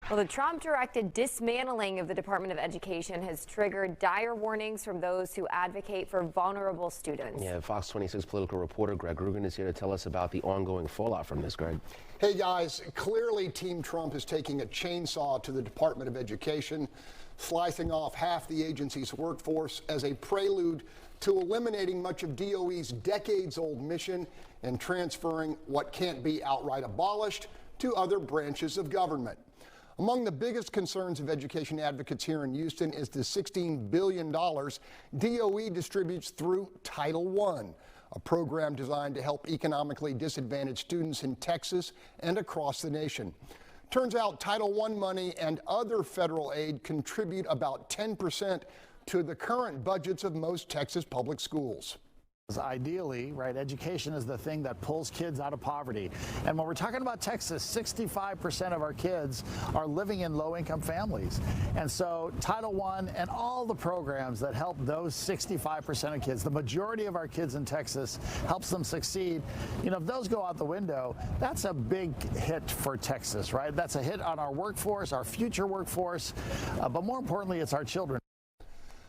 Well, the Trump-directed dismantling of the Department of Education has triggered dire warnings from those who advocate for vulnerable students. Yeah, Fox 26 political reporter Greg Rugen is here to tell us about the ongoing fallout from this, Greg. Hey guys, clearly Team Trump is taking a chainsaw to the Department of Education, slicing off half the agency's workforce as a prelude to eliminating much of DOE's decades-old mission and transferring what can't be outright abolished to other branches of government. Among the biggest concerns of education advocates here in Houston is the $16 billion DOE distributes through Title I, a program designed to help economically disadvantaged students in Texas and across the nation. Turns out Title I money and other federal aid contribute about 10% to the current budgets of most Texas public schools. Ideally, right, education is the thing that pulls kids out of poverty. And when we're talking about Texas, 65% of our kids are living in low-income families. And so Title I and all the programs that help those 65% of kids, the majority of our kids in Texas, helps them succeed. You know, if those go out the window, that's a big hit for Texas, right? That's a hit on our workforce, our future workforce, but more importantly, it's our children.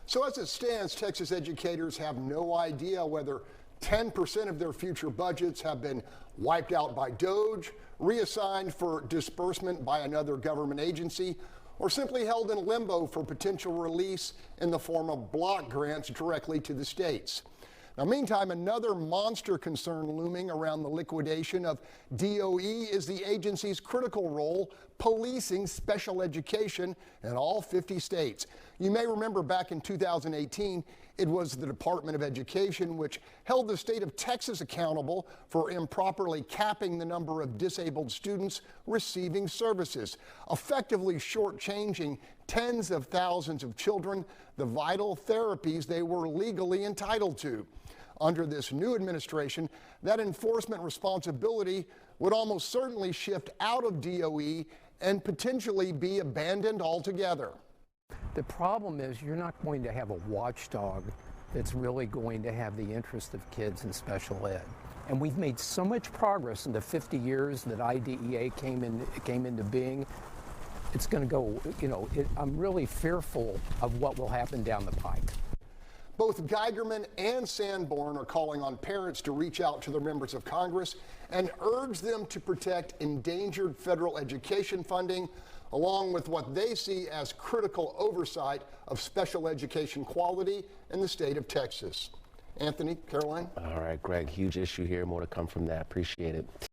So as it stands, Texas educators have no idea whether 10% of their future budgets have been wiped out by DOGE, reassigned for disbursement by another government agency, or simply held in limbo for potential release in the form of block grants directly to the states. Now, meantime, another monster concern looming around the liquidation of DOE is the agency's critical role policing special education in all 50 states. You may remember back in 2018, it was the Department of Education which held the state of Texas accountable for improperly capping the number of disabled students receiving services, effectively shortchanging tens of thousands of children the vital therapies they were legally entitled to. Under this new administration, that enforcement responsibility would almost certainly shift out of DOE and potentially be abandoned altogether. The problem is you're not going to have a watchdog that's really going to have the interest of kids in special ed. And we've made so much progress in the 50 years that IDEA came into being. It's going to go, you know, I'm really fearful of what will happen down the pike. Both Geigerman and Sanborn are calling on parents to reach out to their members of Congress and urge them to protect endangered federal education funding, along with what they see as critical oversight of special education quality in the state of Texas. Anthony, Caroline? All right, Greg, huge issue here. More to come from that. Appreciate it.